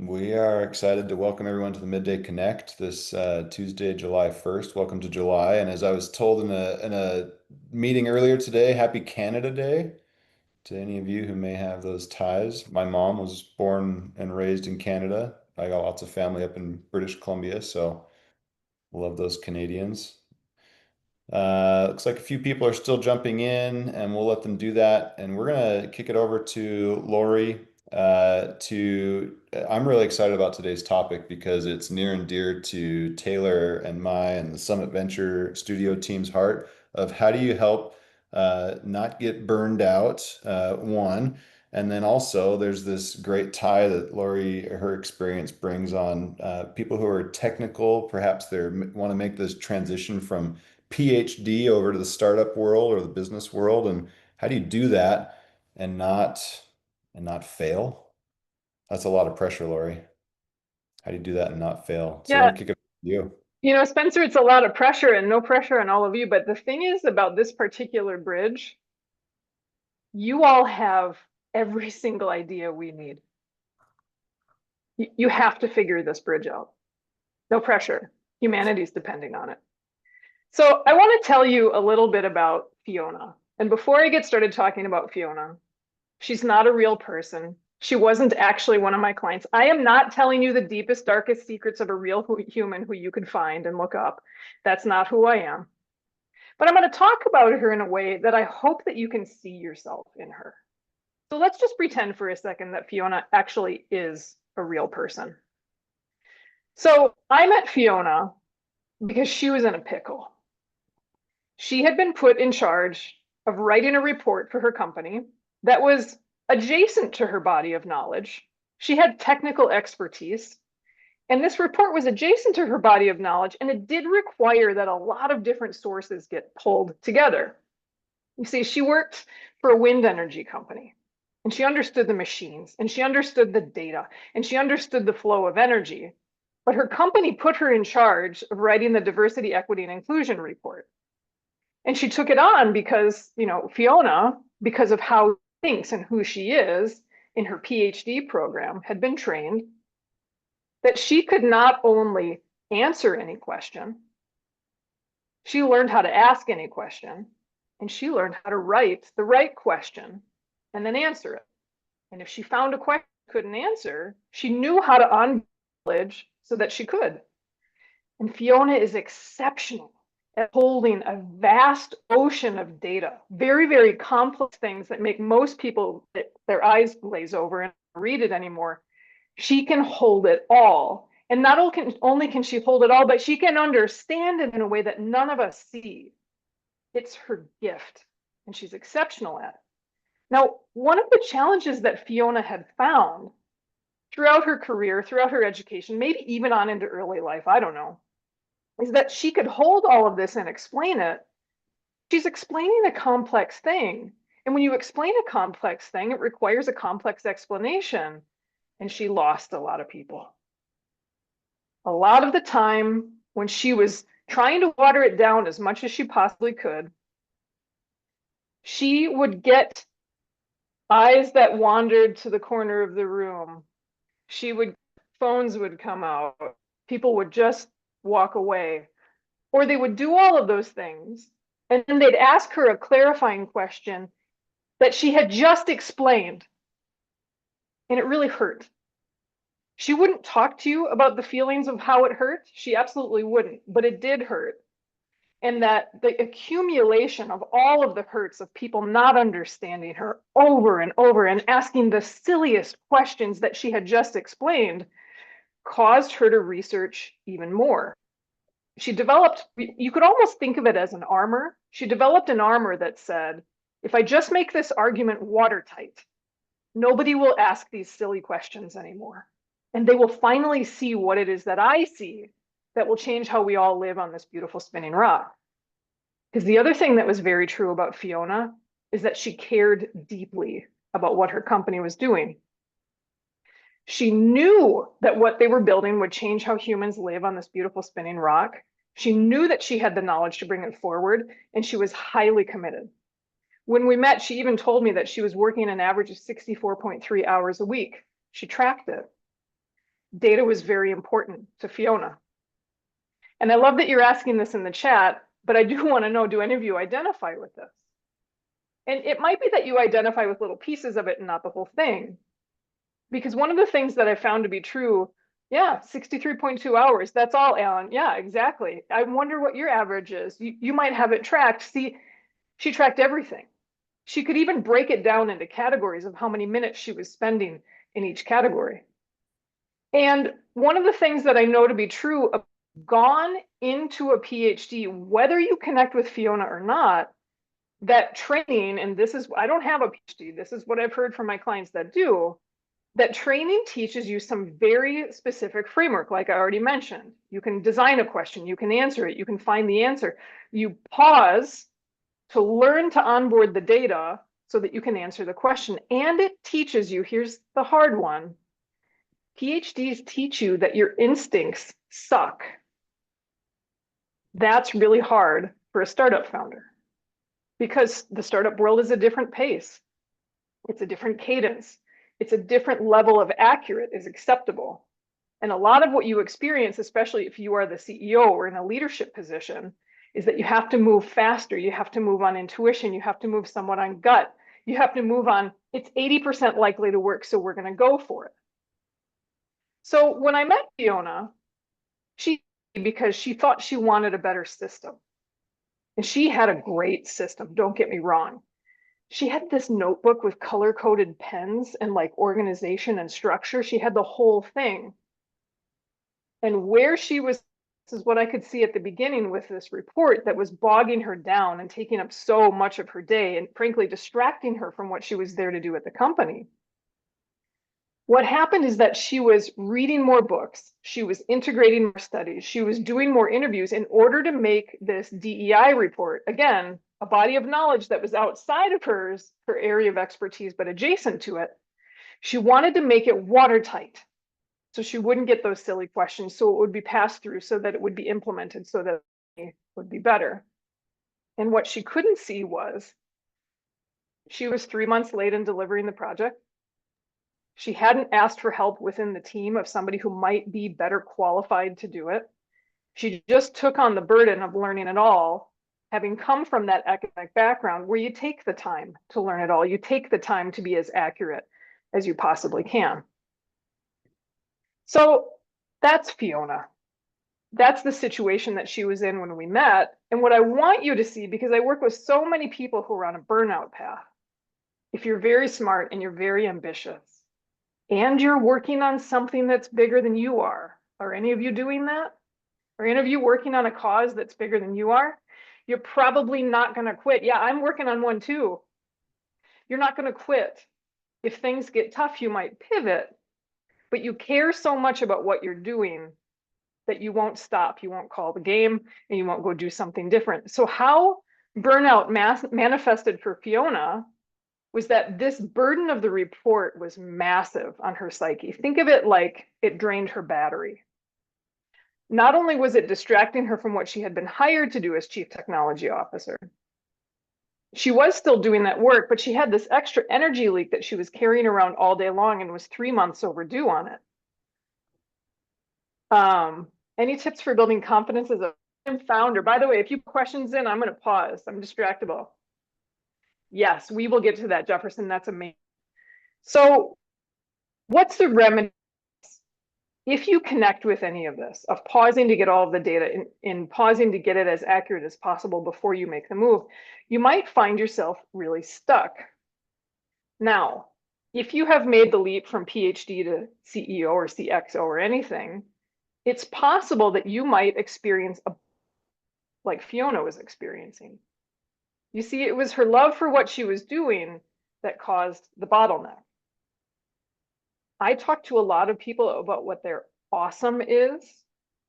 We are excited to welcome everyone to the Midday Connect this Tuesday, July 1st. Welcome to July. And as I was told in a meeting earlier today, Happy Canada Day to any of you who may have those ties. My mom was born and raised in Canada. I got lots of family up in British Columbia, so love those Canadians. Looks like a few people are still jumping in, and we'll let them do that. And we're gonna kick it over to Laurie. I'm really excited about today's topic because it's near and dear to Taylor and the Summit Venture Studio team's heart of how do you help not get burned out, one. And then also, there's this great tie that Laurie, her experience brings on people who are technical. Perhaps they want to make this transition from PhD over to the startup world or the business world, and how do you do that and not fail? That's a lot of pressure, Laurie. How do you do that and not fail? So we're Yeah, gonna kick it to you. Spencer, it's a lot of pressure and no pressure on all of you. But the thing is about this particular bridge, you all have every single idea we need. You have to figure this bridge out. No pressure. Humanity's depending on it. So I want to tell you a little bit about Fiona. And before I get started talking about Fiona, she's not a real person. She wasn't actually one of my clients. I am not telling you the deepest, darkest secrets of a real human who you could find and look up. That's not who I am. But I'm going to talk about her in a way that I hope that you can see yourself in her. So let's just pretend for a second that Fiona actually is a real person. So I met Fiona because she was in a pickle. She had been put in charge of writing a report for her company that was adjacent to her body of knowledge. She had technical expertise, and this report was adjacent to her body of knowledge, and it did require that a lot of different sources get pulled together. You see, she worked for a wind energy company, and she understood the machines, and she understood the data, and she understood the flow of energy. But her company put her in charge of writing the diversity, equity, and inclusion report. And she took it on because, Fiona, because of how she thinks and who she is in her PhD program, had been trained that she could not only answer any question, she learned how to ask any question, and she learned how to write the right question and then answer it. And if she found a question she couldn't answer, she knew how to knowledge so that she could. And Fiona is exceptional at holding a vast ocean of data, very, very complex things that make most people their eyes glaze over and read it anymore. She can hold it all. And not only can she hold it all, but she can understand it in a way that none of us see. It's her gift, and she's exceptional at it. Now, one of the challenges that Fiona had found throughout her career, throughout her education, maybe even on into early life, I don't know, is that she could hold all of this and explain it. She's explaining a complex thing. And when you explain a complex thing, it requires a complex explanation. And she lost a lot of people. A lot of the time, when she was trying to water it down as much as she possibly could, she would get eyes that wandered to the corner of the room. Phones would come out. People would just walk away. Or they would do all of those things. And then they'd ask her a clarifying question that she had just explained. And it really hurt. She wouldn't talk to you about the feelings of how it hurt. She absolutely wouldn't, but it did hurt. And that the accumulation of all of the hurts of people not understanding her over and over and asking the silliest questions that she had just explained caused her to research even more. She developed, you could almost think of it as an armor. She developed an armor that said, if I just make this argument watertight, nobody will ask these silly questions anymore. And they will finally see what it is that I see that will change how we all live on this beautiful spinning rock. Because the other thing that was very true about Fiona is that she cared deeply about what her company was doing. She knew that what they were building would change how humans live on this beautiful spinning rock. She knew that she had the knowledge to bring it forward, and she was highly committed. When we met, she even told me that she was working an average of 64.3 hours a week. She tracked it. Data was very important to Fiona. And I love that you're asking this in the chat, but I do want to know, do any of you identify with this? And it might be that you identify with little pieces of it and not the whole thing. Because one of the things that I found to be true, yeah, 63.2 hours, that's all, Alan. Yeah, exactly. I wonder what your average is. You might have it tracked. See, she tracked everything. She could even break it down into categories of how many minutes she was spending in each category. And one of the things that I know to be true, gone into a PhD, whether you connect with Fiona or not, that training, and this is, I don't have a PhD, this is what I've heard from my clients that do, that training teaches you some very specific framework, like I already mentioned. You can design a question, you can answer it, you can find the answer. You pause to learn to onboard the data so that you can answer the question. And it teaches you, here's the hard one, PhDs teach you that your instincts suck. That's really hard for a startup founder because the startup world is a different pace. It's a different cadence. It's a different level of accurate is acceptable. And a lot of what you experience, especially if you are the CEO or in a leadership position, is that you have to move faster. You have to move on intuition. You have to move somewhat on gut. You have to move on, it's 80% likely to work, so we're going to go for it. So when I met Fiona, because she thought she wanted a better system. And she had a great system, don't get me wrong. She had this notebook with color-coded pens and like organization and structure. She had the whole thing. And where she was, this is what I could see at the beginning with this report that was bogging her down and taking up so much of her day and frankly distracting her from what she was there to do at the company. What happened is that she was reading more books, she was integrating more studies, she was doing more interviews in order to make this DEI report, again, a body of knowledge that was outside of hers, her area of expertise, but adjacent to it. She wanted to make it watertight so she wouldn't get those silly questions, so it would be passed through, so that it would be implemented, so that it would be better. And what she couldn't see was she was 3 months late in delivering the project. She hadn't asked for help within the team of somebody who might be better qualified to do it. She just took on the burden of learning it all, having come from that academic background where you take the time to learn it all. You take the time to be as accurate as you possibly can. So that's Fiona. That's the situation that she was in when we met. And what I want you to see, because I work with so many people who are on a burnout path, if you're very smart and you're very ambitious, and you're working on something that's bigger than you are any of you doing that? Are any of you working on a cause that's bigger than you are? You're probably not going to quit. Yeah, I'm working on one too. You're not going to quit. If things get tough, you might pivot, but you care so much about what you're doing that you won't stop. You won't call the game and you won't go do something different. So how burnout manifested for Fiona was that this burden of the report was massive on her psyche. Think of it like it drained her battery. Not only was it distracting her from what she had been hired to do as chief technology officer, she was still doing that work, but she had this extra energy leak that she was carrying around all day long and was 3 months overdue on it. Any tips for building confidence as a founder? By the way, if you have questions in, I'm going to pause. I'm distractible. Yes, we will get to that, Jefferson. That's amazing. So what's the remedy if you connect with any of this, of pausing to get all of the data in pausing to get it as accurate as possible before you make the move? You might find yourself really stuck. Now, if you have made the leap from PhD to CEO or CXO or anything, it's possible that you might experience like Fiona was experiencing. You see, it was her love for what she was doing that caused the bottleneck. I talk to a lot of people about what their awesome is,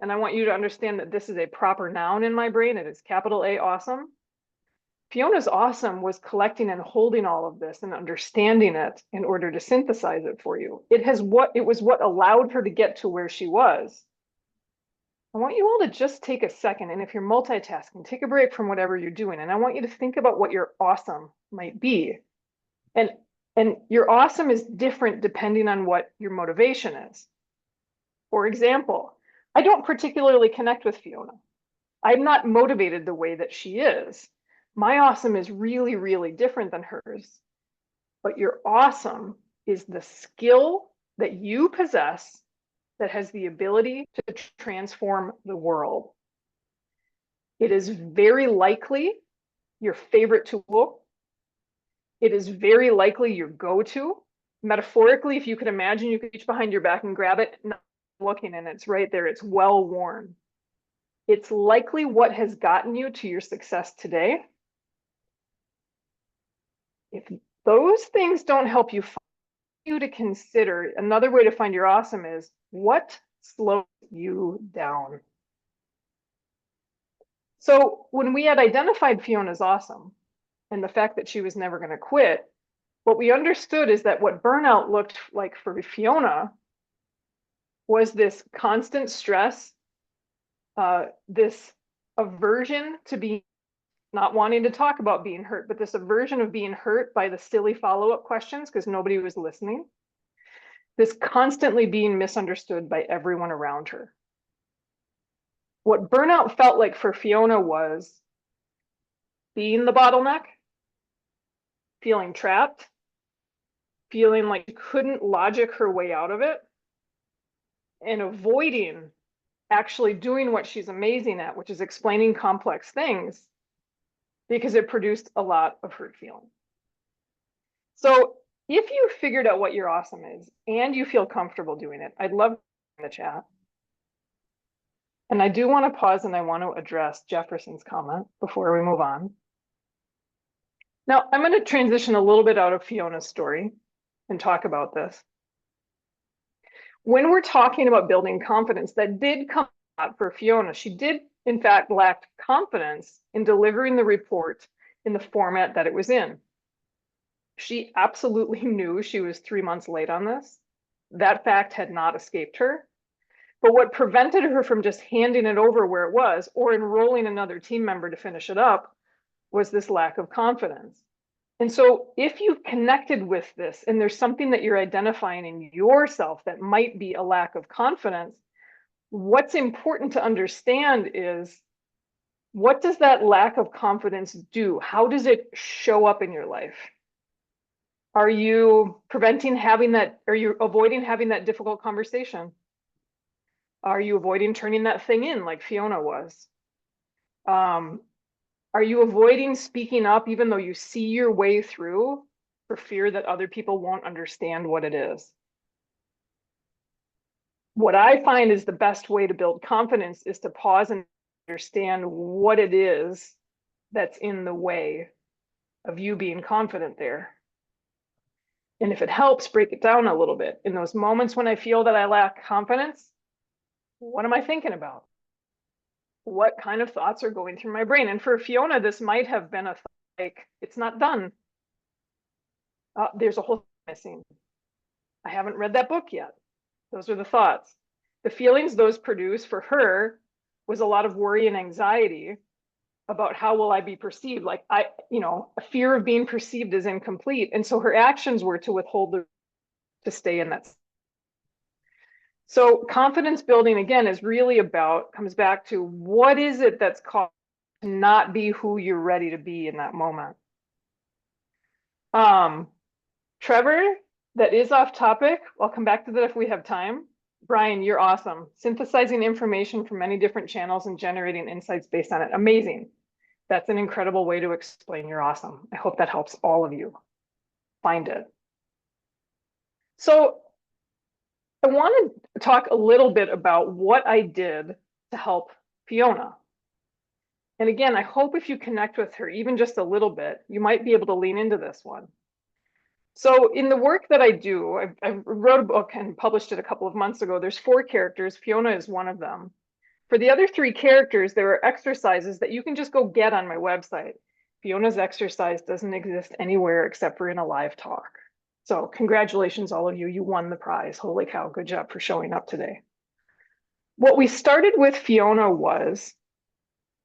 and I want you to understand that this is a proper noun in my brain. It is capital A, awesome. Fiona's awesome was collecting and holding all of this and understanding it in order to synthesize it for you. It was what allowed her to get to where she was. I want you all to just take a second, and if you're multitasking, take a break from whatever you're doing, and I want you to think about what your awesome might be. And your awesome is different depending on what your motivation is. For example, I don't particularly connect with Fiona. I'm not motivated the way that she is. My awesome is really, really different than hers. But your awesome is the skill that you possess that has the ability to transform the world. It is very likely your favorite tool. It is very likely your go-to. Metaphorically, if you could imagine, you could reach behind your back and grab it, not looking, and it's right there. It's well worn. It's likely what has gotten you to your success today. If those things don't help you, you to consider another way to find your awesome is what slows you down. So when we had identified Fiona's awesome and the fact that she was never going to quit, what we understood is that what burnout looked like for Fiona was this constant stress, this aversion to being, not wanting to talk about being hurt, but this aversion of being hurt by the silly follow-up questions because nobody was listening. This constantly being misunderstood by everyone around her. What burnout felt like for Fiona was being the bottleneck, feeling trapped, feeling like she couldn't logic her way out of it, and avoiding actually doing what she's amazing at, which is explaining complex things, because it produced a lot of hurt feeling. So if you figured out what your awesome is and you feel comfortable doing it, I'd love in the chat. And I do want to pause and I want to address Jefferson's comment before we move on. Now, I'm going to transition a little bit out of Fiona's story and talk about this. When we're talking about building confidence, that did come out for Fiona. She did, in fact, lack confidence in delivering the report in the format that it was in. She absolutely knew she was 3 months late on this. That fact had not escaped her. But what prevented her from just handing it over where it was or enrolling another team member to finish it up was this lack of confidence. And so if you've connected with this and there's something that you're identifying in yourself that might be a lack of confidence, what's important to understand is, what does that lack of confidence do? How does it show up in your life? Are you preventing having that? Are you avoiding having that difficult conversation? Are you avoiding turning that thing in like Fiona was? Are you avoiding speaking up even though you see your way through for fear that other people won't understand what it is? What I find is the best way to build confidence is to pause and understand what it is that's in the way of you being confident there. And if it helps, break it down a little bit. In those moments when I feel that I lack confidence, what am I thinking about? What kind of thoughts are going through my brain? And for Fiona, this might have been a thought like, it's not done. There's a whole thing missing. I haven't read that book yet. Those are the thoughts. The feelings those produce for her was a lot of worry and anxiety about how will I be perceived? Like a fear of being perceived as incomplete. And so her actions were to withhold to stay in that. So confidence building, again, is really comes back to what is it that's caused to not be who you're ready to be in that moment. Trevor, that is off topic. I'll come back to that if we have time. Brian, you're awesome. Synthesizing information from many different channels and generating insights based on it. Amazing. That's an incredible way to explain you're awesome. I hope that helps all of you find it. So I want to talk a little bit about what I did to help Fiona. And again, I hope if you connect with her, even just a little bit, you might be able to lean into this one. So in the work that I do, I wrote a book and published it a couple of months ago. There's 4 characters. Fiona is one of them. For the other 3 characters, there are exercises that you can just go get on my website. Fiona's exercise doesn't exist anywhere except for in a live talk. So congratulations, all of you. You won the prize. Holy cow, good job for showing up today. What we started with Fiona was,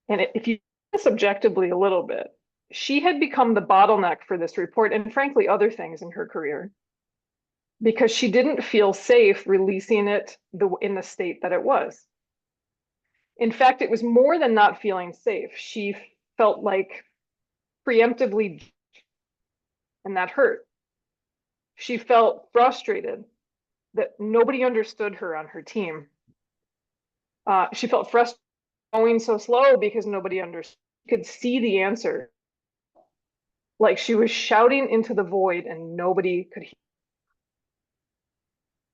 and if you subjectively a little bit, she had become the bottleneck for this report and frankly, other things in her career. because she didn't feel safe releasing it in the state that it was. In fact, it was more than not feeling safe. She felt like preemptively, and that hurt. She felt frustrated that nobody understood her on her team. She felt frustrated going so slow because nobody understood, could see the answer. Like she was shouting into the void and nobody could hear.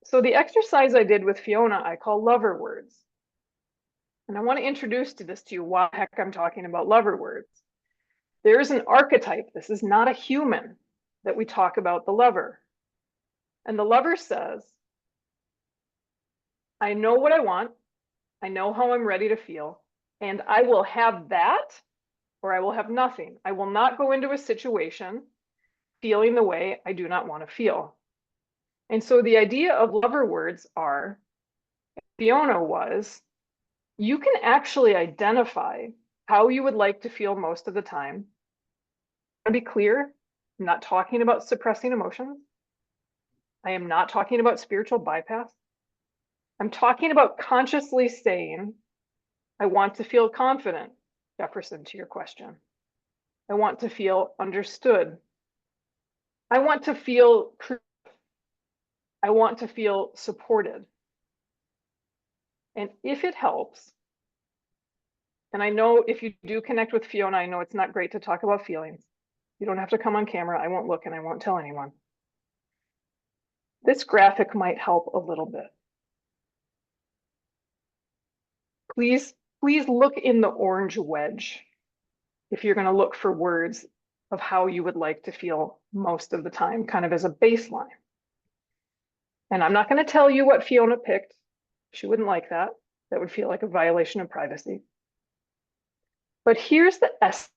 So the exercise I did with Fiona, I call lover words. And I want to introduce this to you why the heck I'm talking about lover words. There is an archetype. This is not a human that we talk about the lover. And the lover says, I know what I want. I know how I'm ready to feel. And I will have that or I will have nothing. I will not go into a situation feeling the way I do not want to feel. And so the idea of lover words are, Fiona was, you can actually identify how you would like to feel most of the time. To be clear, I'm not talking about suppressing emotions. I am not talking about spiritual bypass. I'm talking about consciously saying, I want to feel confident, Jefferson, to your question. I want to feel understood. I want to feel, I want to feel supported. And if it helps, and I know if you do connect with Fiona, I know it's not great to talk about feelings. You don't have to come on camera. I won't look and I won't tell anyone. This graphic might help a little bit. Please look in the orange wedge if you're going to look for words of how you would like to feel most of the time, kind of as a baseline. And I'm not going to tell you what Fiona picked. She wouldn't like that. That would feel like a violation of privacy. But here's the essence.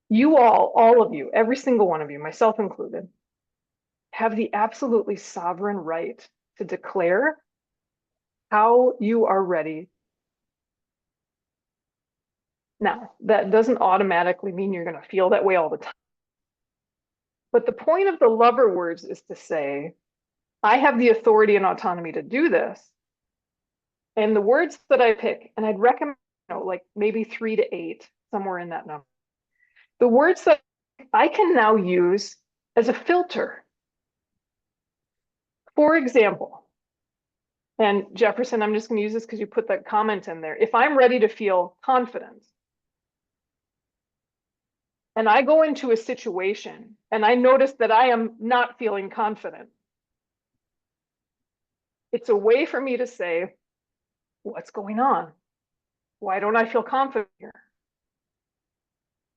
You all of you, every single one of you, myself included, have the absolutely sovereign right to declare how you are ready. Now, that doesn't automatically mean you're going to feel that way all the time. But the point of the lover words is to say, I have the authority and autonomy to do this. And the words that I pick, and I'd recommend, like maybe 3 to 8, somewhere in that number. The words that I can now use as a filter. For example, and Jefferson, I'm just going to use this because you put that comment in there. If I'm ready to feel confident, and I go into a situation and I notice that I am not feeling confident, it's a way for me to say, what's going on? Why don't I feel confident here?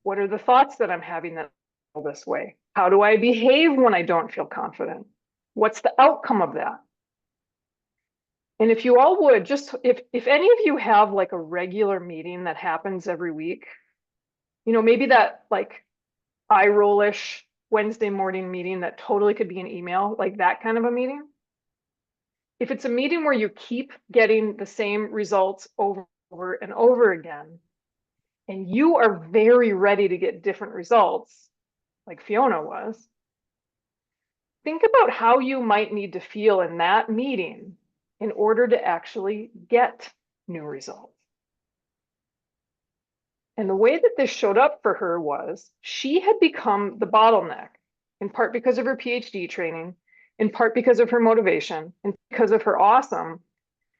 What are the thoughts that I'm having that feel this way? How do I behave when I don't feel confident? What's the outcome of that? And if you all would, just if any of you have like a regular meeting that happens every week, maybe that like eye rollish Wednesday morning meeting that totally could be an email, like that kind of a meeting. If it's a meeting where you keep getting the same results over and over again, and you are very ready to get different results, like Fiona was, think about how you might need to feel in that meeting in order to actually get new results. And the way that this showed up for her was she had become the bottleneck, in part because of her PhD training, in part because of her motivation, and because of her awesome.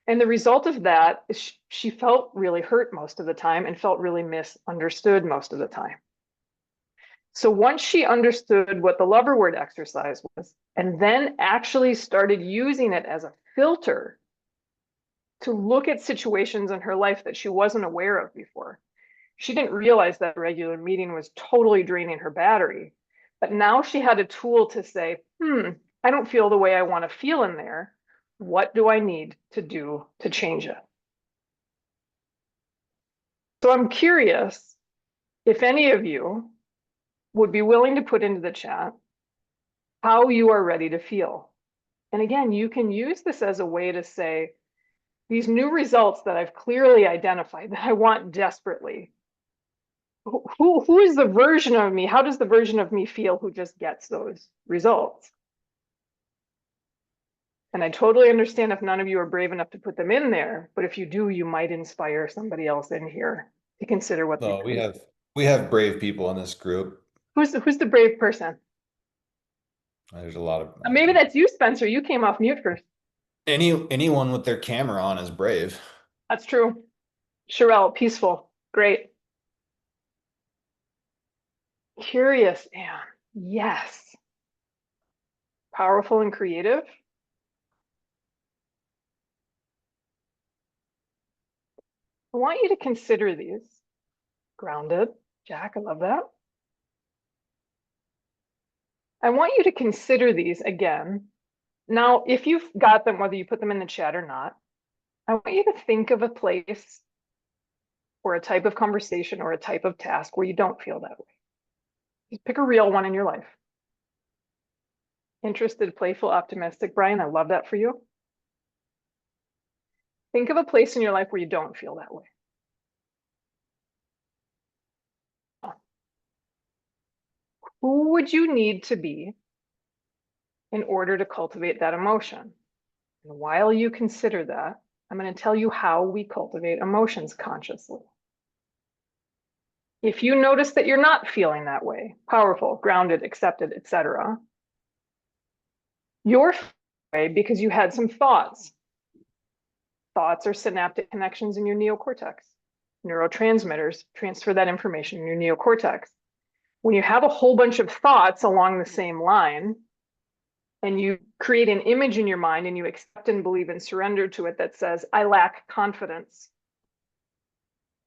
And the result of that is she felt really hurt most of the time and felt really misunderstood most of the time. So once she understood what the lover word exercise was, and then actually started using it as a filter to look at situations in her life that she wasn't aware of before, she didn't realize that regular meeting was totally draining her battery. But now she had a tool to say, I don't feel the way I want to feel in there. What do I need to do to change it? So I'm curious if any of you would be willing to put into the chat how you are ready to feel. And again, you can use this as a way to say, these new results that I've clearly identified that I want desperately, who is the version of me? How does the version of me feel who just gets those results? And I totally understand if none of you are brave enough to put them in there, but if you do, you might inspire somebody else in here to consider what they No, we do. have brave people in this group. Who's the brave person? There's a lot of Maybe that's you, Spencer. You came off mute first. anyone with their camera on is brave. That's true. Sherelle, peaceful. Great. Curious, Anne. Yes. Powerful and creative. I want you to consider these. Grounded. Jack, I love that. I want you to consider these again. Now, if you've got them, whether you put them in the chat or not, I want you to think of a place or a type of conversation or a type of task where you don't feel that way. Just pick a real one in your life. Interested, playful, optimistic. Brian, I love that for you. Think of a place in your life where you don't feel that way. Who would you need to be in order to cultivate that emotion? And while you consider that, I'm going to tell you how we cultivate emotions consciously. If you notice that you're not feeling that way, powerful, grounded, accepted, etc., you're way because you had some thoughts. Thoughts are synaptic connections in your neocortex. Neurotransmitters transfer that information in your neocortex. When you have a whole bunch of thoughts along the same line, and you create an image in your mind and you accept and believe and surrender to it that says, I lack confidence.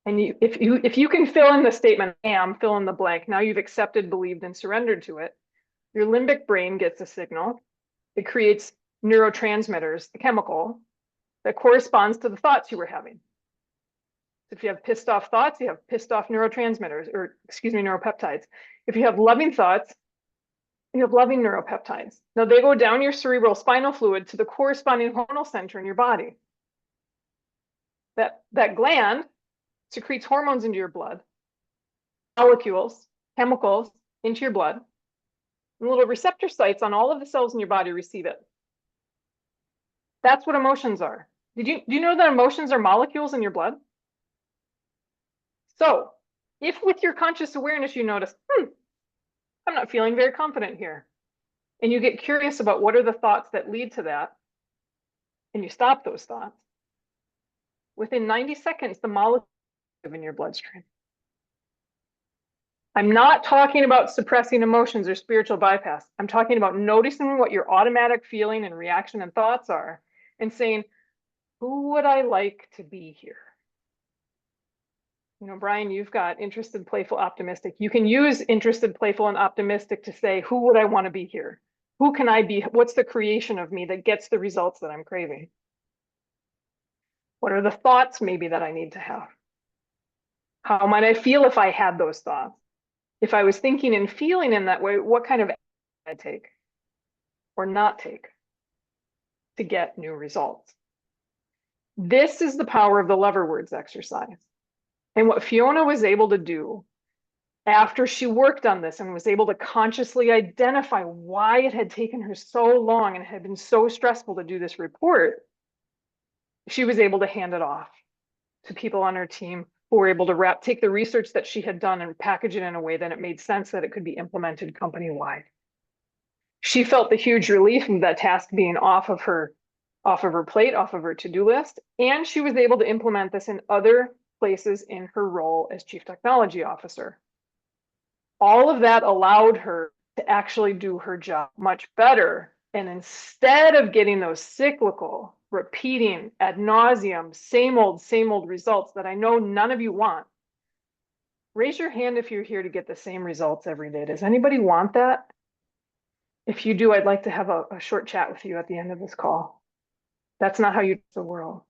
And if you can fill in the statement, am, fill in the blank, now you've accepted, believed, and surrendered to it, your limbic brain gets a signal. It creates neurotransmitters, a chemical that corresponds to the thoughts you were having. So if you have pissed off thoughts, you have pissed off neurotransmitters, or excuse me, neuropeptides. If you have loving thoughts, you have loving neuropeptides. Now they go down your cerebral spinal fluid to the corresponding hormonal center in your body. That gland secretes hormones into your blood, molecules, chemicals into your blood, and little receptor sites on all of the cells in your body receive it. That's what emotions are. Do you know that emotions are molecules in your blood? So if with your conscious awareness you notice, I'm not feeling very confident here, and you get curious about what are the thoughts that lead to that, and you stop those thoughts, within 90 seconds, the molecule in your bloodstream. I'm not talking about suppressing emotions or spiritual bypass. I'm talking about noticing what your automatic feeling and reaction and thoughts are and saying, who would I like to be here? You know, Brian, you've got interested, playful, optimistic. You can use interested, playful, and optimistic to say, who would I want to be here? Who can I be? What's the creation of me that gets the results that I'm craving? What are the thoughts maybe that I need to have? How might I feel if I had those thoughts? If I was thinking and feeling in that way, what kind of action would I take or not take to get new results? This is the power of the lover words exercise. And what Fiona was able to do after she worked on this and was able to consciously identify why it had taken her so long and had been so stressful to do this report, she was able to hand it off to people on her team who were able to take the research that she had done and package it in a way that it made sense that it could be implemented company-wide. She felt the huge relief of that task being off of her plate, off of her to-do list, and she was able to implement this in other places in her role as Chief Technology Officer. All of that allowed her to actually do her job much better. And instead of getting those cyclical, repeating ad nauseum, same old results that I know none of you want, raise your hand if you're here to get the same results every day. Does anybody want that? If you do, I'd like to have a short chat with you at the end of this call. That's not how you do the world.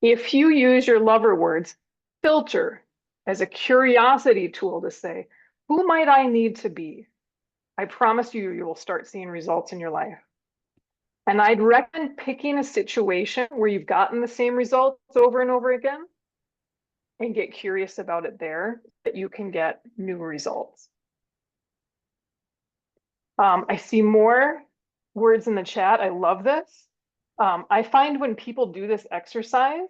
If you use your lover words, filter as a curiosity tool to say, who might I need to be? I promise you, you will start seeing results in your life. And I'd recommend picking a situation where you've gotten the same results over and over again and get curious about it there, that you can get new results. I see more words in the chat. I love this. I find when people do this exercise,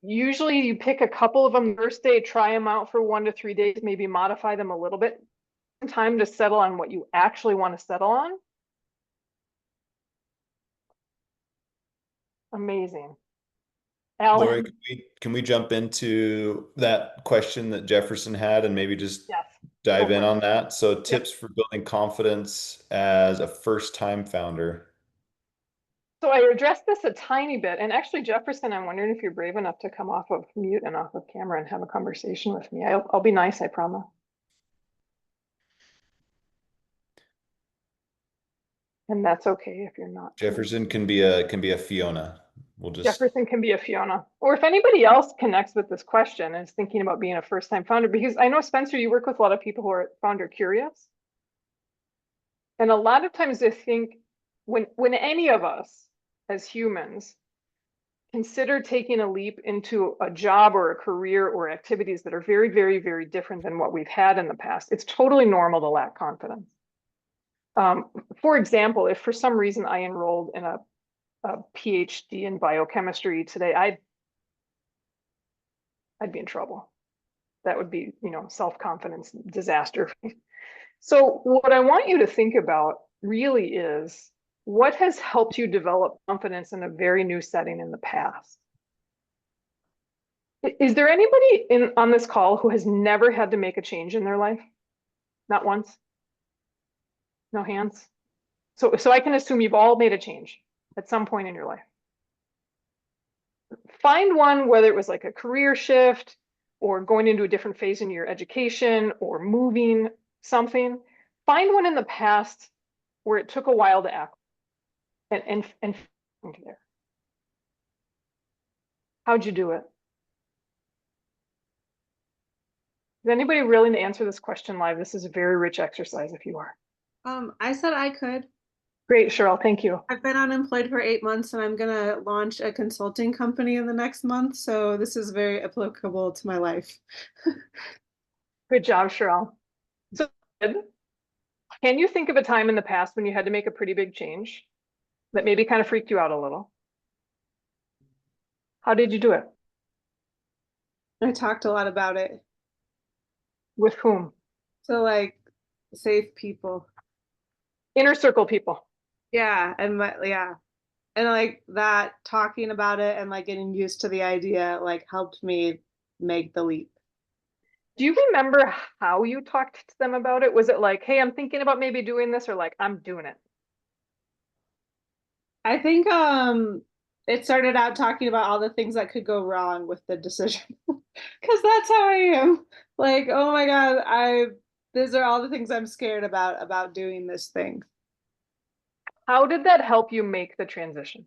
usually you pick a couple of them first day, try them out for 1 to 3 days, maybe modify them a little bit. Time to settle on what you actually want to settle on. Amazing. Laurie, Alan, can we jump into that question that Jefferson had and maybe just yes, go dive in for it. on that? So Yep. tips for building confidence as a first-time founder. So I addressed this a tiny bit, and actually, Jefferson, I'm wondering if you're brave enough to come off of mute and off of camera and have a conversation with me. I'll be nice, I promise. And that's okay if you're not. Jefferson can be a Fiona. We'll just Jefferson can be a Fiona. Or if anybody else connects with this question and is thinking about being a first-time founder, because I know, Spencer, you work with a lot of people who are founder curious. And a lot of times I think when any of us as humans consider taking a leap into a job or a career or activities that are very, very, very different than what we've had in the past, it's totally normal to lack confidence. For example, if for some reason I enrolled in a PhD in biochemistry today, I'd be in trouble. That would be, self-confidence disaster. So what I want you to think about really is what has helped you develop confidence in a very new setting in the past. Is there anybody on this call who has never had to make a change in their life? Not once? No hands? So I can assume you've all made a change at some point in your life. Find one, whether it was like a career shift or going into a different phase in your education or moving something. Find one in the past where it took a while to act and there. How'd you do it? Is anybody willing to answer this question live? This is a very rich exercise if you are. I said I could. Great, Cheryl, thank you. I've been unemployed for 8 months and I'm gonna launch a consulting company in the next month. So this is very applicable to my life. Good job, Cheryl. So can you think of a time in the past when you had to make a pretty big change that maybe kind of freaked you out a little? How did you do it? I talked a lot about it. With whom? So like safe people. Inner circle people. Yeah, and like that talking about it and like getting used to the idea like helped me make the leap. Do you remember how you talked to them about it? Was it like, hey, I'm thinking about maybe doing this, or like, I'm doing it? I think it started out talking about all the things that could go wrong with the decision. Because that's how I am. Like, oh my God, these are all the things I'm scared about doing this thing. How did that help you make the transition?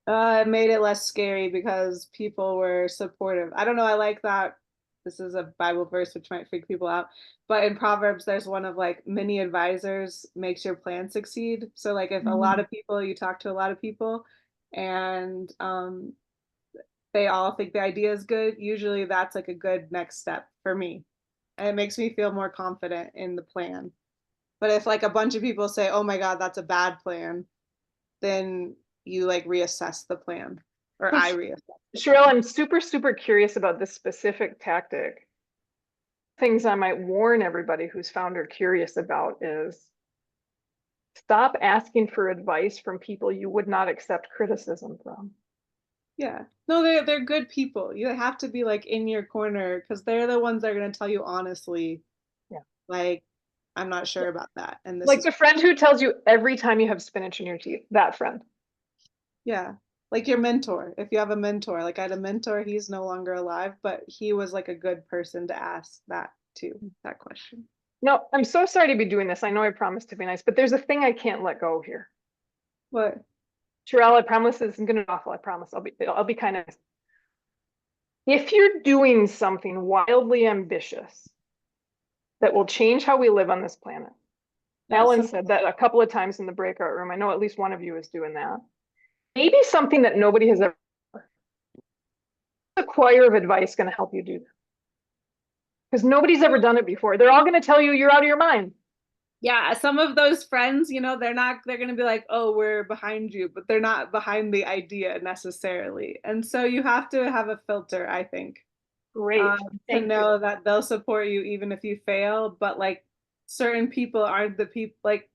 It made it less scary because people were supportive. I don't know, I like that. This is a Bible verse which might freak people out. But in Proverbs, there's one of like many advisors makes your plan succeed. So like if a lot of people, you talk to a lot of people and they all think the idea is good, usually that's like a good next step for me. And it makes me feel more confident in the plan. But if like a bunch of people say, oh my God, that's a bad plan, then you like reassess the plan, or I reassess. Cheryl, I'm super, super curious about this specific tactic. Things I might warn everybody who's founder curious about is stop asking for advice from people you would not accept criticism from. Yeah, no, they're good people. You have to be like in your corner because they're the ones that are going to tell you honestly. Yeah. Like, I'm not sure about that. And this like is the friend who tells you every time you have spinach in your teeth, that friend. yeah, like your mentor. If you have a mentor, like I had a mentor, he's no longer alive, but he was like a good person to ask that to, that question. No, I'm so sorry to be doing this. I know I promised to be nice, but there's a thing I can't let go here. What? Cheryl, I promise this isn't gonna be awful. I promise I'll be kind of nice. If you're doing something wildly ambitious that will change how we live on this planet, Ellen said that a couple of times in the breakout room. I know at least one of you is doing that. Maybe something that nobody has ever. a choir of advice going to help you do that? Because nobody's ever done it before. They're all going to tell you you're out of your mind. Yeah, some of those friends, they're going to be like, oh, we're behind you, but they're not behind the idea necessarily. And so you have to have a filter, I think, Great. to Thank know you. that they'll support you even if you fail. But like certain people aren't the people, like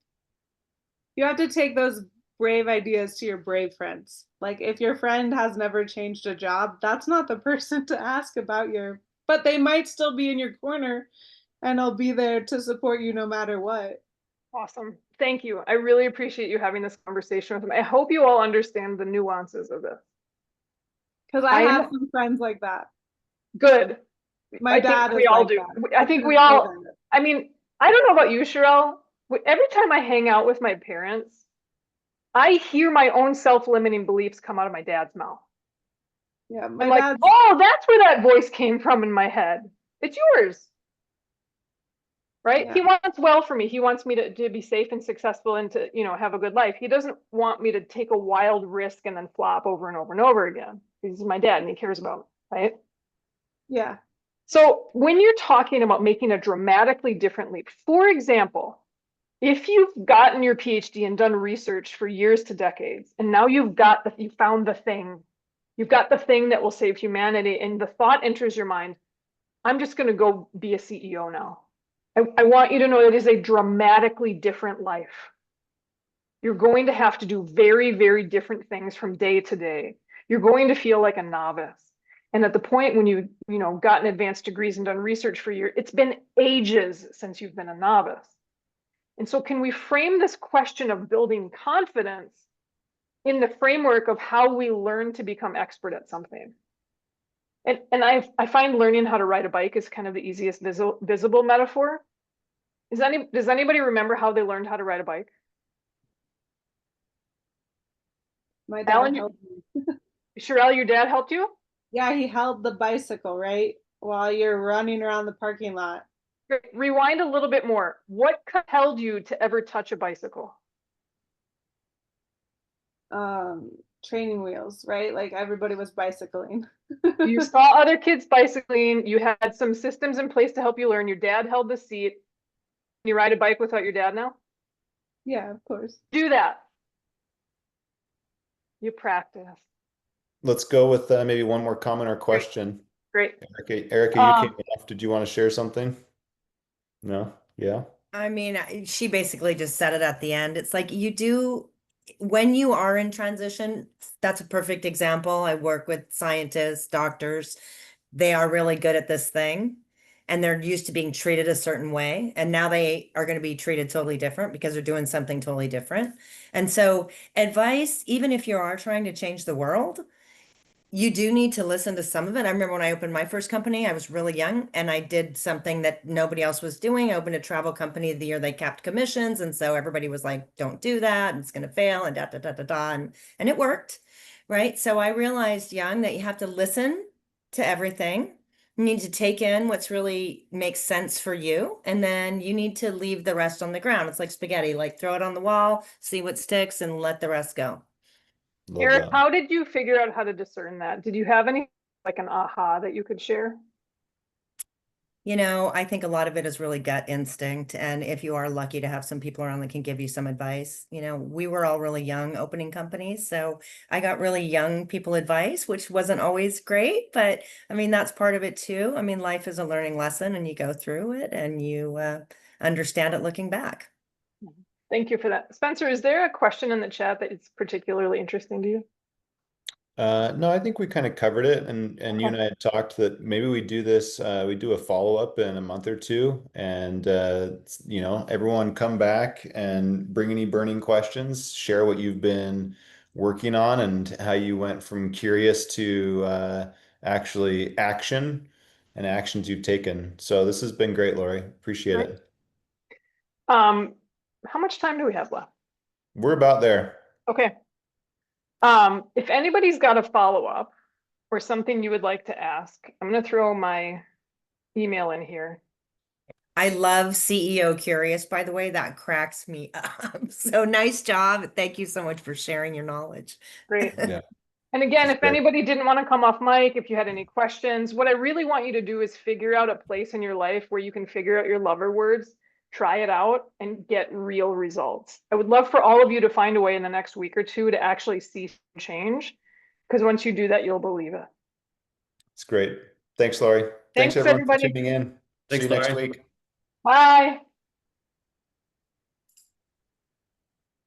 you have to take those brave ideas to your brave friends. Like if your friend has never changed a job, that's not the person to ask about but they might still be in your corner and I'll be there to support you no matter what. Awesome. Thank you. I really appreciate you having this conversation with me. I hope you all understand the nuances of this. Because I I'm have some friends like that. good. My I think dad we is all like do. that. I think we all, I mean, I don't know about you, Sherelle. Every time I hang out with my parents, I hear my own self-limiting beliefs come out of my dad's mouth. Yeah, I'm my like, dad's oh, that's where that voice came from in my head. It's yours, right? yeah. He wants well for me. He wants me to be safe and successful and to, have a good life. He doesn't want me to take a wild risk and then flop over and over and over again. He's my dad and he cares about me, right? Yeah. So when you're talking about making a dramatically different leap, for example, if you've gotten your PhD and done research for years to decades, and now you found the thing, you've got the thing that will save humanity, and the thought enters your mind, I'm just going to go be a CEO now. I want you to know that is a dramatically different life. You're going to have to do very, very different things from day to day. You're going to feel like a novice. And at the point when you've gotten advanced degrees and done research for years, it's been ages since you've been a novice. And so can we frame this question of building confidence in the framework of how we learn to become expert at something? And I find learning how to ride a bike is kind of the easiest visible metaphor. Does anybody remember how they learned how to ride a bike? My dad Alan, helped me. Sherelle, your dad helped you? Yeah, he held the bicycle, right? While you're running around the parking lot. Rewind a little bit more. What compelled you to ever touch a bicycle? Um, Training wheels, right? Like everybody was bicycling. You saw other kids bicycling. You had some systems in place to help you learn. Your dad held the seat. Can you ride a bike without your dad now? Yeah, of course. Do that. You practice. Let's go with maybe one more comment or Great. question. Great. Erica, you came Um, off. Did you want to share something? No? Yeah. I mean, she basically just said it at the end. It's like when you are in transition, that's a perfect example. I work with scientists, doctors. They are really good at this thing and they're used to being treated a certain way. And now they are going to be treated totally different because they're doing something totally different. And so, advice, even if you are trying to change the world, you do need to listen to some of it. I remember when I opened my first company, I was really young and I did something that nobody else was doing. I opened a travel company the year they capped commissions. And so everybody was like, don't do that. And it's going to fail and da, da, da, da, da. And it worked. Right. So I realized young that you have to listen to everything. You need to take in what's really makes sense for you. And then you need to leave the rest on the ground. It's like spaghetti, like throw it on the wall, see what sticks and let the rest go. Love Eric, that. how did you figure out how to discern that? Did you have any like an aha that you could share? I think a lot of it is really gut instinct. And if you are lucky to have some people around that can give you some advice, we were all really young opening companies. So I got really young people advice, which wasn't always great, but I mean, that's part of it too. I mean, life is a learning lesson and you go through it and you understand it looking back. Thank you for that. Spencer, is there a question in the chat that is particularly interesting to you? No, I think we kind of covered it, and you and I had talked that maybe we do this. We do a follow-up in a month or two, and everyone come back and bring any burning questions, share what you've been working on, and how you went from curious to actually action and actions you've taken. So this has been great, Laurie. Appreciate Right. it. How much time do we have left? We're about there. Okay. If anybody's got a follow-up or something you would like to ask, I'm going to throw my email in here. I love CEO Curious, by the way, that cracks me up. So nice job. Thank you so much for sharing your knowledge. Great. Yeah. And again, That's if great. anybody didn't want to come off mic, if you had any questions, what I really want you to do is figure out a place in your life where you can figure out your lover words, try it out, and get real results. I would love for all of you to find a way in the next week or two to actually see change, because once you do that, you'll believe it. It's great. Thanks, Laurie. Thanks Thanks, everyone for everybody. tuning in. See Thanks, you next Laurie. week. Bye.